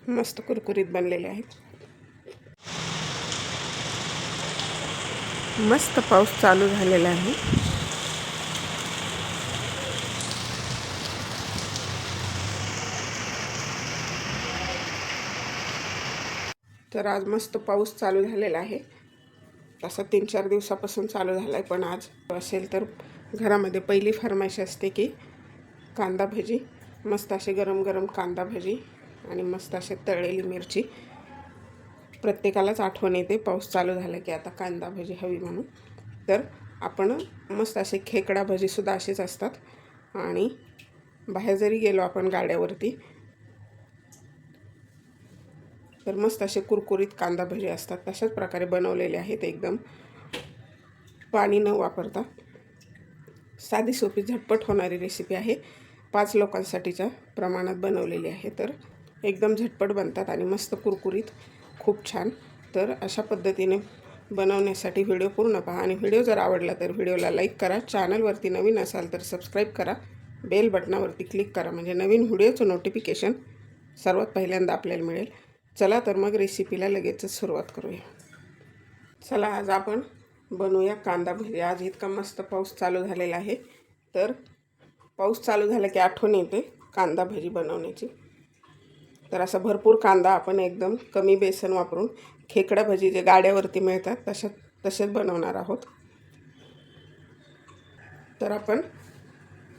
मस्त कुरकुरीत बनलेले आहेत। मस्त पाऊस चालू झालेला आहे। तर आज मस्त पाऊस चालू झालेला आहे। तसा 3-4 दिवसापासून चालू झाला आहे, पण आज असेल तर घरामध्ये पहिली फरमाईश असते की कांदा भजी, मस्त असे गरम गरम कांदा भजी आणि मस्त असे तळलेली मिरची। प्रत्येकालाच आठवण येते पाऊस चालू झाला की आता कांदा भजी हवी म्हणून। तर आपण मस्त असे खेकडा भजीसुद्धा असेच असतात आणि बाहेर जरी गेलो आपण गाड्यावरती तर मस्त असे कुरकुरीत कांदा भजी असतात। तशाच प्रकारे बनवलेले आहेत, एकदम पाणी न वापरता। साधी सोपी झटपट होणारी रेसिपी आहे। 5 लोकांसाठीच्या प्रमाणात बनवलेली आहे, तर एकदम झटपट बनतात आणि मस्त कुरकुरीत, खूप छान। तर अशा पद्धतीने बनवण्यासाठी व्हिडिओ पूर्ण पहा आणि व्हिडिओ जर आवडला तर व्हिडिओला लाईक करा। चॅनलवरती नवीन असाल तर सबस्क्राईब करा, बेल बटनावरती क्लिक करा म्हणजे नवीन व्हिडिओचं नोटिफिकेशन सर्वात पहिल्यांदा आपल्याला मिळेल। चला तर मग रेसिपीला लगेचच सुरुवात करूया। चला आज आपण बनवूया कांदा भजी। आज इतका मस्त पाऊस चालू झालेला आहे, तर पाऊस चालू झाला की आठवण येते कांदा भजी बनवण्याची। तर असा भरपूर कांदा आपण एकदम कमी बेसन वापरून खेकडा भजी जे गाड्यावरती मिळतात तसेच बनवणार आहोत। तर आपण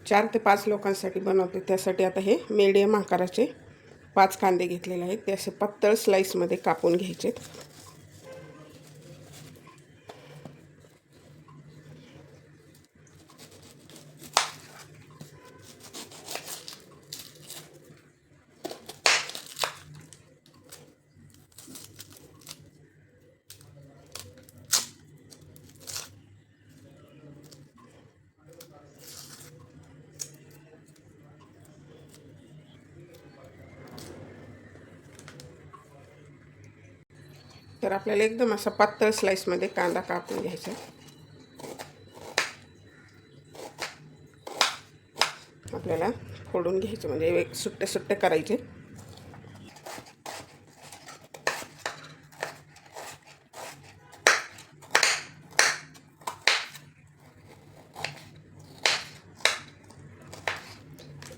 4 ते 5 लोकांसाठी बनवतो, त्यासाठी आता हे मीडियम आकाराचे 5 कांदे घेतलेले आहेत। ते असे पातळ स्लाइसमध्ये कापून घ्यायचे। तर आपल्याला एकदम असा पातळ स्लाइसमध्ये कांदा कापून घ्यायचा। आपल्याला फोडून घ्यायचे म्हणजे एक सुट्टे सुट्टे करायचे।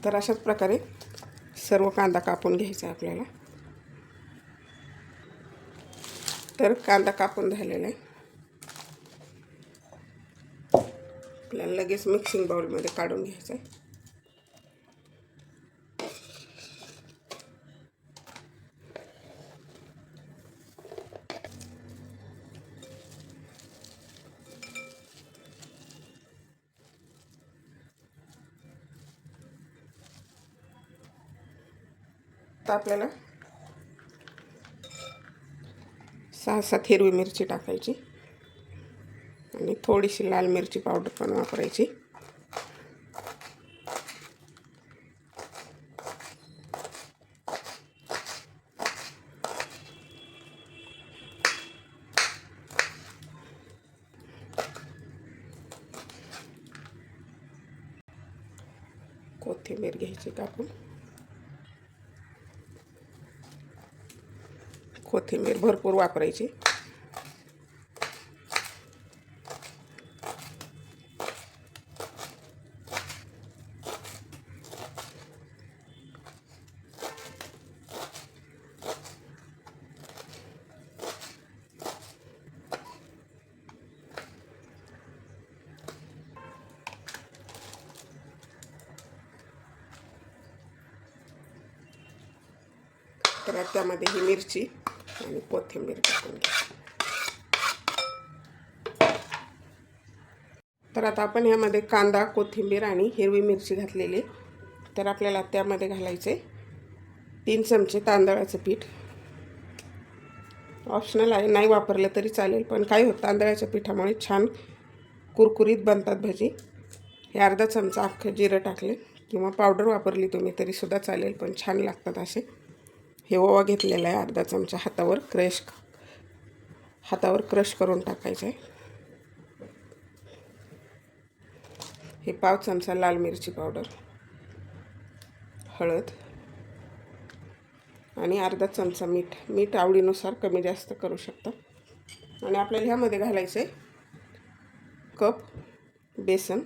तर अशाच प्रकारे सर्व कांदा कापून घ्यायचा आपल्याला। तर कांदा कापून झालेला आहे, आपल्याला लगेच मिक्सिंग बाउलमध्ये काढून घ्यायचं आहे। तर आपल्याला 6-7 हिरवी मिरची टाकायची आणि थोडीशी लाल मिरची पावडर पण वापरायची। कोथिंबीर घ्यायची कापून, कोथिंबीर भरपूर वापरायची। तर त्यामध्ये ही मिरची आणि कोथिंबीर टाकून घ्या। तर आता आपण यामध्ये कांदा, कोथिंबीर आणि हिरवी मिरची घातलेली। तर आपल्याला त्यामध्ये घालायचे 3 चमचे तांदळाचं पीठ। ऑप्शनल आहे, नाही वापरलं तरी चालेल, पण काय होतं तांदळाच्या पिठामुळे छान कुरकुरीत बनतात भजी। हे अर्धा चमचा अख्खं जिरं टाकले किंवा पावडर वापरली तुम्ही तरी सुद्धा चालेल, पण छान लागतात असे। हे ओवा घेतलेला आहे अर्धा चमचा, हातावर क्रश करून टाकायचं आहे। हे 1/2 चमचा लाल मिरची पावडर, हळद आणि अर्धा चमचा मीठ आवडीनुसार कमी जास्त करू शकता. आणि आपल्याला ह्यामध्ये घालायचं आहे कप बेसन.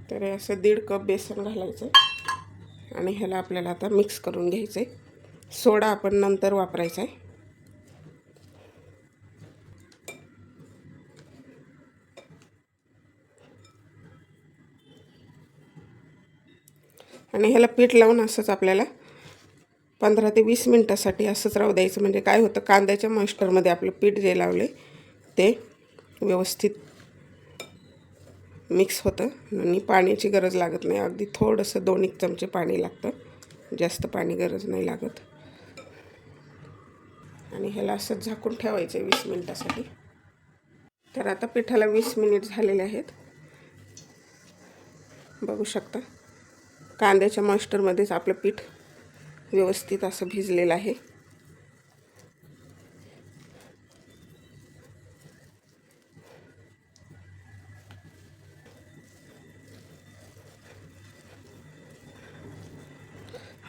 तर असं 1.5 कप बेसन घालायचं आहे आणि ह्याला आपल्याला आता मिक्स करून घ्यायचं आहे. सोडा आपण नंतर वापरायचा आहे. आणि ह्याला पीठ लावून असंच आपल्याला 15 ते 20 मिनटासाठी असंच राहू द्यायचं. म्हणजे काय होतं, कांद्याच्या मॉइश्चरमध्ये आपलं पीठ जे लावले ते व्यवस्थित मिक्स होतं आणि पाण्याची गरज लागत नाही. अगदी थोडंसं 2-1 चमचे पाणी लागतं, जास्त पाणी गरज नाही लागत. आणि ह्याला असंच झाकून ठेवायचं 20 मिनटासाठी. तर आता पिठाला 20 मिनिट झालेले आहेत. बघू शकता कांद्याच्या मॉइश्चरमध्येच आपलं पीठ व्यवस्थित असं भिजलेलं आहे.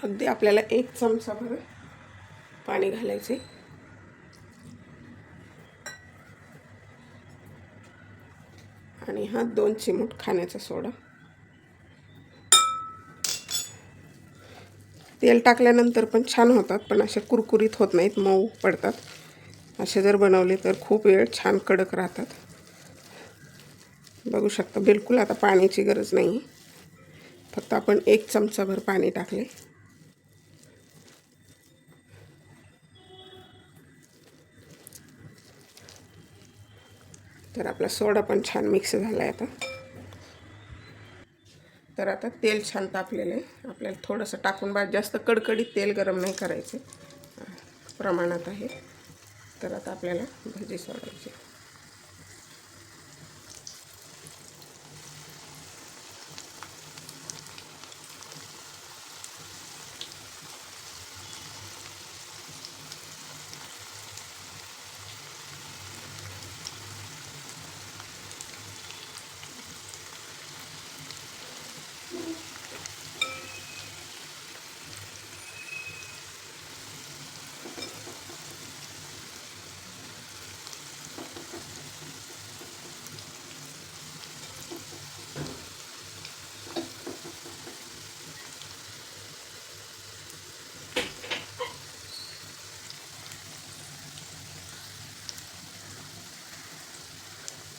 अगदी आपल्याला 1 चमचाभर पाणी घालायचे आणि हा 2 चिमूट खाण्याचा सोडा. तेल टाकल्यानंतर पण छान होतात, पण असे कुरकुरीत होत नाहीत, मऊ पडतात. असे जर बनवले तर खूप वेळ छान कडक राहतात. बघू शकता बिलकुल आता पाण्याची गरज नाही, फक्त आपण 1 चमचाभर पाणी टाकले. तर आपला सोडा पण छान मिक्स झाला आहे आता. तर आता तेल छान तापलेलं आहे. आपल्याला थोडंसं टाकून जास्त कडकडीत तेल गरम नाही करायचे, प्रमाणात आहे. तर आता आपल्याला भजी सोडायची.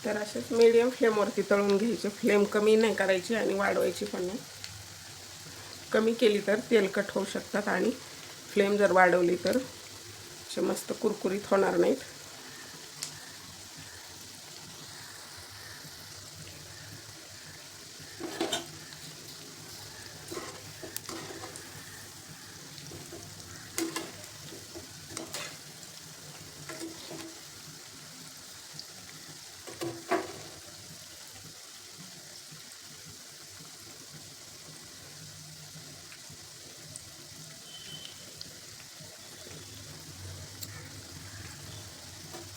तर असेच मीडियम फ्लेमवरती तळून घ्यायचे. फ्लेम कमी नाही करायची आणि वाढवायची पण नाही. कमी केली तर तेलकट होऊ शकतात आणि फ्लेम जर वाढवली तर असे मस्त कुरकुरीत होणार नाहीत.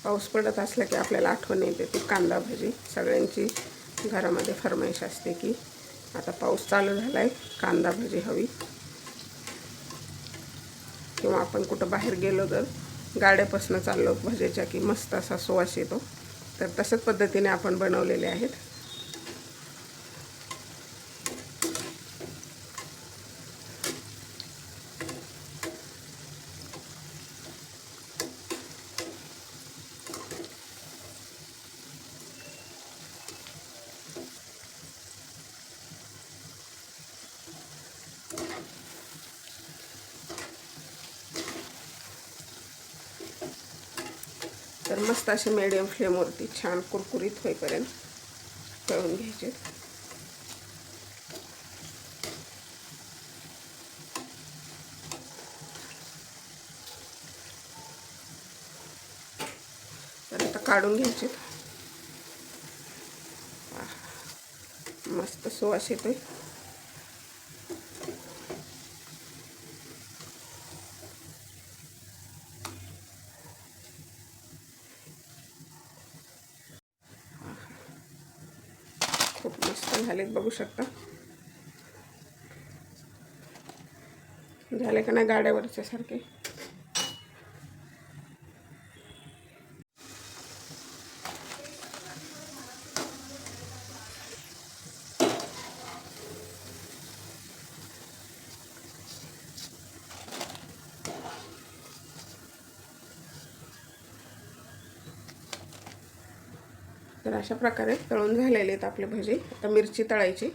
पाऊस पडत असला की आपल्याला आठवण येते ती कांदा भजी. सगळ्यांची घरामध्ये फरमाईश असते की आता पाऊस चालू झाला आहे, कांदा भजी हवी. किंवा आपण कुठं बाहेर गेलो तर गाड्यापासून चाललो भजीच्या की मस्त असा सुवास येतो. तर तशाच पद्धतीने आपण बनवलेले आहेत. तर मस्त असे मीडियम फ्लेमवरती छान कुरकुरीत होईपर्यंत तळून घ्यायचे. तर आता काढून घ्यायचे. मस्त सुवास येतोय. खूप मस्त झालेत, बघू शकता. झाले का नाही गाड्यावरच्या सारखे. तर अशा प्रकारे तळून झालेले आहेत आपले भजी. आता मिरची तळायची.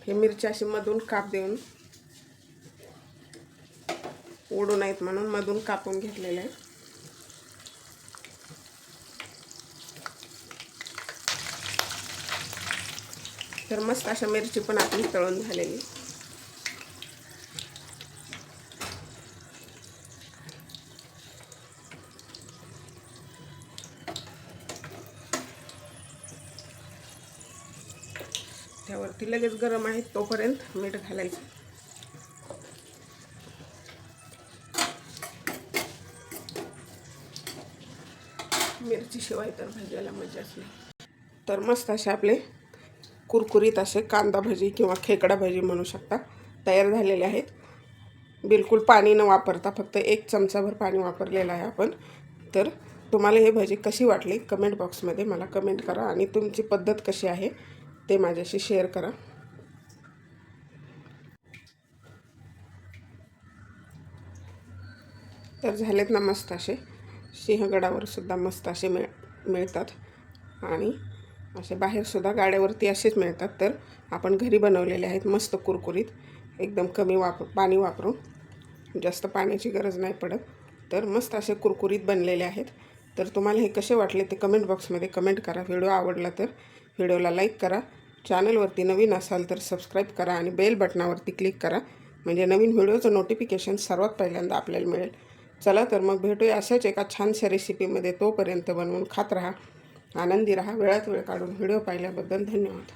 हे मिरची अशी मधून काप देऊन ओढू नयेत म्हणून मधून कापून घेतलेले आहे. तर मस्त अशा मिरची पण आपली तळून झालेली. त्यावरती लगेच गरम आहे तोपर्यंत मीठ घालायचं. मिरची शिवाय तर भाज्याला मजाच नाही. तर मस्त असे आपले कुरकुरीत असे कांदा भजी किंवा खेकडा भजी म्हणू शकता तयार झालेले आहेत. बिलकुल पाणी न वापरता फक्त 1 चमचाभर पाणी वापरलेलं आहे आपण. तर तुम्हाला हे भजी कशी वाटली कमेंट बॉक्समध्ये मला कमेंट करा आणि तुमची पद्धत कशी आहे ते माझ्याशी शेअर करा. तर झालेत ना मस्त असे. सिंहगडावर सुद्धा मस्त असे मिळतात आणि असे बाहेरसुद्धा गाड्यावरती असेच मिळतात. तर आपण घरी बनवलेले आहेत मस्त कुरकुरीत, एकदम कमी पाणी वापरून, जास्त पाण्याची गरज नाही पडत. तर मस्त असे कुरकुरीत बनलेले आहेत. तर तुम्हाला हे कसे वाटले ते कमेंट बॉक्समध्ये कमेंट करा. व्हिडिओ आवडला तर व्हिडिओला लाईक करा. चॅनलवरती नवीन असाल तर सबस्क्राईब करा आणि बेल बटनावरती क्लिक करा, म्हणजे नवीन व्हिडिओचं नोटिफिकेशन सर्वात पहिल्यांदा आपल्याला मिळेल. चला तर मग भेटूया अशाच एका छानशा रेसिपीमध्ये. तोपर्यंत बनवून खात राहा, आनंदी राहा. वेळात वेळ काढून व्हिडिओ पाहिल्याबद्दल धन्यवाद.